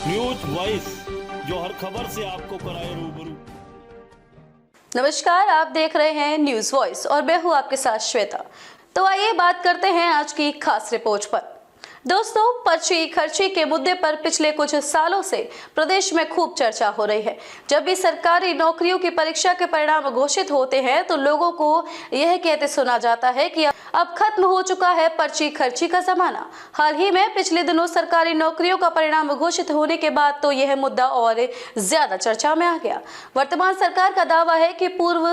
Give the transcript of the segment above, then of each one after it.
News voice, जो हर खबर से आपको कराए रूबरू। नमस्कार, आप देख रहे हैं न्यूज वॉइस और मैं हूं आपके साथ श्वेता। तो आइए बात करते हैं आज की खास रिपोर्ट पर। दोस्तों, पर्ची खर्ची के मुद्दे पर पिछले कुछ सालों से प्रदेश में खूब चर्चा हो रही है। जब भी सरकारी नौकरियों की परीक्षा के परिणाम घोषित होते हैं तो लोगों को यह कहते सुना जाता है कि अब खत्म हो चुका है पर्ची खर्ची का जमाना। हाल ही में पिछले दिनों सरकारी नौकरियों का परिणाम घोषित होने के बाद तो यह मुद्दा और ज्यादा चर्चा में आ गया। वर्तमान सरकार का दावा है कि पूर्व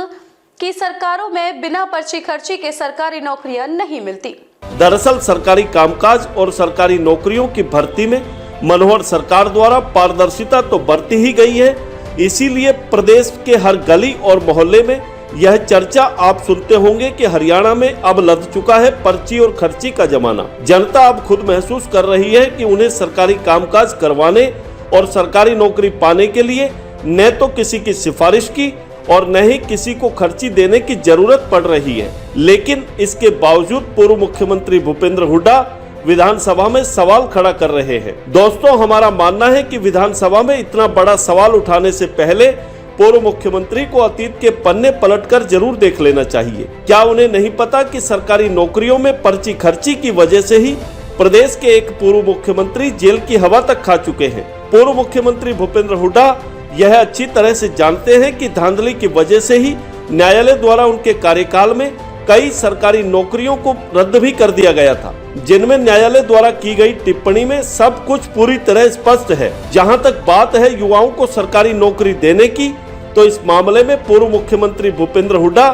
की सरकारों में बिना पर्ची खर्ची के सरकारी नौकरियां नहीं मिलती। दरअसल सरकारी कामकाज और सरकारी नौकरियों की भर्ती में मनोहर सरकार द्वारा पारदर्शिता तो बरती ही गई है, इसीलिए प्रदेश के हर गली और मोहल्ले में यह चर्चा आप सुनते होंगे कि हरियाणा में अब लद चुका है पर्ची और खर्ची का जमाना। जनता अब खुद महसूस कर रही है कि उन्हें सरकारी कामकाज करवाने और सरकारी नौकरी पाने के लिए न तो किसी की सिफारिश की और न ही किसी को खर्ची देने की जरूरत पड़ रही है। लेकिन इसके बावजूद पूर्व मुख्यमंत्री भूपेंद्र हुड्डा विधानसभा में सवाल खड़ा कर रहे हैं। दोस्तों, हमारा मानना है कि विधानसभा में इतना बड़ा सवाल उठाने से पहले पूर्व मुख्यमंत्री को अतीत के पन्ने पलटकर जरूर देख लेना चाहिए। क्या उन्हें नहीं पता कि सरकारी नौकरियों में पर्ची खर्ची की वजह से ही प्रदेश के एक पूर्व मुख्यमंत्री जेल की हवा तक खा चुके हैं। पूर्व मुख्यमंत्री भूपेंद्र हुड्डा यह अच्छी तरह से जानते हैं कि धांधली की वजह से ही न्यायालय द्वारा उनके कार्यकाल में कई सरकारी नौकरियों को रद्द भी कर दिया गया था, जिनमें न्यायालय द्वारा की गई टिप्पणी में सब कुछ पूरी तरह स्पष्ट है। जहां तक बात है युवाओं को सरकारी नौकरी देने की, तो इस मामले में पूर्व मुख्यमंत्री भूपेंद्र हुड्डा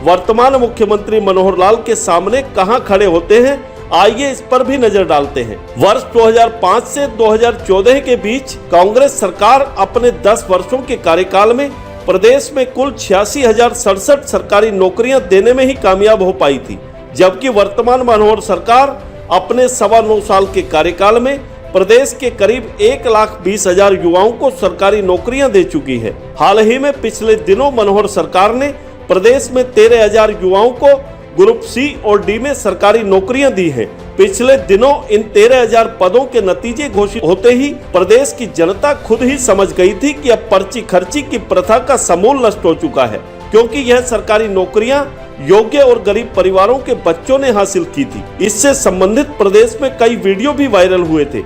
वर्तमान मुख्यमंत्री मनोहर लाल के सामने कहां खड़े होते हैं, आइए इस पर भी नजर डालते हैं। वर्ष 2005 से 2014 के बीच कांग्रेस सरकार अपने 10 वर्षों के कार्यकाल में प्रदेश में कुल 86,067 सरकारी नौकरियां देने में ही कामयाब हो पाई थी, जबकि वर्तमान मनोहर सरकार अपने 9.25 साल के कार्यकाल में प्रदेश के करीब 1,20,000 युवाओं को सरकारी नौकरियां दे चुकी है। हाल ही में पिछले दिनों मनोहर सरकार ने प्रदेश में 13,000 युवाओं को ग्रुप सी और डी में सरकारी नौकरियां दी हैं। पिछले दिनों इन 13,000 पदों के नतीजे घोषित होते ही प्रदेश की जनता खुद ही समझ गई थी कि अब पर्ची खर्ची की प्रथा का समूल नष्ट हो चुका है, क्योंकि यह सरकारी नौकरियां योग्य और गरीब परिवारों के बच्चों ने हासिल की थी। इससे संबंधित प्रदेश में कई वीडियो भी वायरल हुए थे,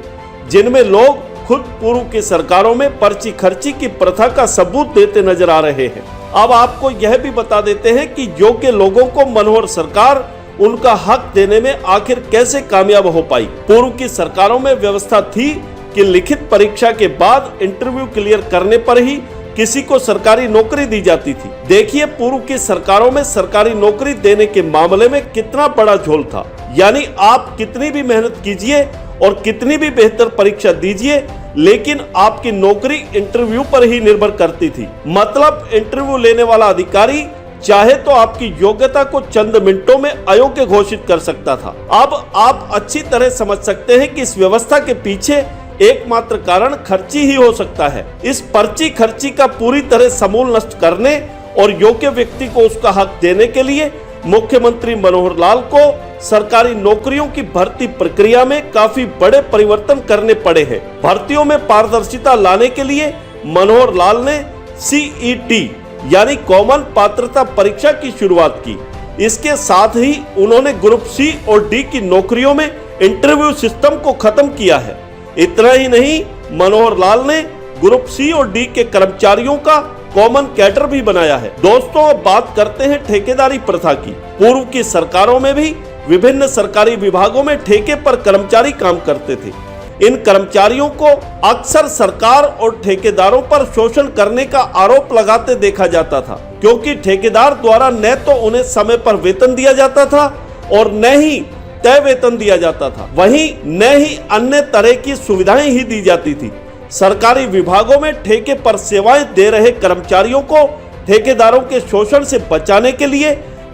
जिनमें लोग खुद पूर्व की सरकारों में पर्ची खर्ची की प्रथा का सबूत देते नजर आ रहे हैं। अब आपको यह भी बता देते हैं कि योग्य लोगों को मनोहर सरकार उनका हक देने में आखिर कैसे कामयाब हो पाई। पूर्व की सरकारों में व्यवस्था थी कि लिखित परीक्षा के बाद इंटरव्यू क्लियर करने पर ही किसी को सरकारी नौकरी दी जाती थी। देखिए, पूर्व की सरकारों में सरकारी नौकरी देने के मामले में कितना बड़ा झोल था। यानी आप कितनी भी मेहनत कीजिए और कितनी भी बेहतर परीक्षा दीजिए, लेकिन आपकी नौकरी इंटरव्यू पर ही निर्भर करती थी। मतलब इंटरव्यू लेने वाला अधिकारी चाहे तो आपकी योग्यता को चंद मिनटों में अयोग्य घोषित कर सकता था। अब आप अच्छी तरह समझ सकते हैं कि इस व्यवस्था के पीछे एकमात्र कारण खर्ची ही हो सकता है। इस पर्ची खर्ची का पूरी तरह समूल नष्ट करने और योग्य व्यक्ति को उसका हक देने के लिए मुख्यमंत्री मनोहर लाल को सरकारी नौकरियों की भर्ती प्रक्रिया में काफी बड़े परिवर्तन करने पड़े हैं। भर्तियों में पारदर्शिता लाने के लिए मनोहर लाल ने CET यानी कॉमन पात्रता परीक्षा की शुरुआत की। इसके साथ ही उन्होंने ग्रुप सी और डी की नौकरियों में इंटरव्यू सिस्टम को खत्म किया है। इतना ही नहीं, मनोहर लाल ने ग्रुप सी और डी के कर्मचारियों का कॉमन कैडर भी बनाया है। दोस्तों, अब बात करते हैं ठेकेदारी प्रथा की। पूर्व की सरकारों में भी विभिन्न सरकारी विभागों में ठेके पर कर्मचारी काम करते थे। इन कर्मचारियों को अक्सर सरकार और ठेकेदारों पर शोषण करने का आरोप लगाते देखा जाता था, क्योंकि ठेकेदार द्वारा न तो उन्हें समय पर वेतन दिया जाता था और न ही तय वेतन दिया जाता था, वहीं न ही अन्य तरह की सुविधाएं ही दी जाती थी। सरकारी विभागों में ठेके पर सेवाएं दे रहे कर्मचारियों को ठेकेदारों के शोषण से बचाने के लिए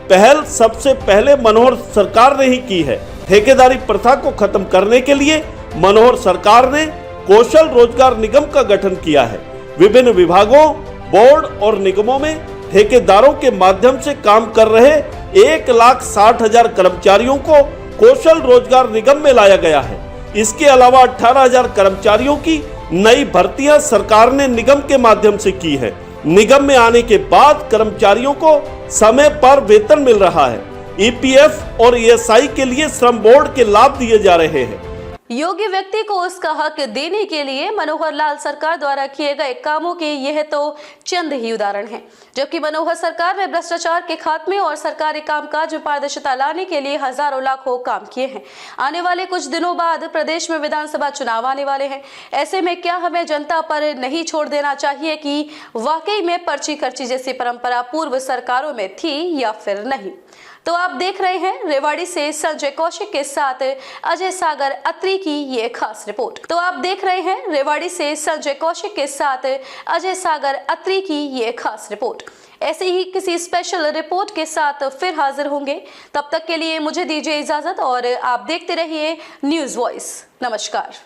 पहल सबसे पहले मनोहर सरकार ने ही की है। ठेकेदारी प्रथा को खत्म करने के लिए मनोहर सरकार ने कौशल रोजगार निगम का गठन किया है। विभिन्न विभागों, बोर्ड और निगमों में ठेकेदारों के माध्यम से काम कर रहे 1,60,000 कर्मचारियों को कौशल रोजगार निगम में लाया गया है। इसके अलावा 18,000 कर्मचारियों की नई भर्तियां सरकार ने निगम के माध्यम से की है। निगम में आने के बाद कर्मचारियों को समय पर वेतन मिल रहा है। ईपीएफ और ईएसआई के लिए श्रम बोर्ड के लाभ दिए जा रहे हैं। योग्य व्यक्ति को उसका हक देने के लिए मनोहर लाल सरकार द्वारा किए गए कामों के यह तो चंद ही उदाहरण हैं। जबकि मनोहर सरकार ने भ्रष्टाचार के खात्मे और सरकारी कामकाज में पारदर्शिता लाने के लिए हजारों लाखों काम किए हैं। आने वाले कुछ दिनों बाद प्रदेश में विधानसभा चुनाव आने वाले हैं। ऐसे में क्या हमें जनता पर नहीं छोड़ देना चाहिए कि वाकई में पर्ची खर्ची जैसी परंपरा पूर्व सरकारों में थी या फिर नहीं। तो आप देख रहे हैं रेवाड़ी से संजय कौशिक के साथ अजय सागर अत्री की ये खास रिपोर्ट। तो आप देख रहे हैं रेवाड़ी से संजय कौशिक के साथ अजय सागर अत्री की ये खास रिपोर्ट। ऐसे ही किसी स्पेशल रिपोर्ट के साथ फिर हाजिर होंगे। तब तक के लिए मुझे दीजिए इजाजत और आप देखते रहिए न्यूज़ वॉइस। नमस्कार।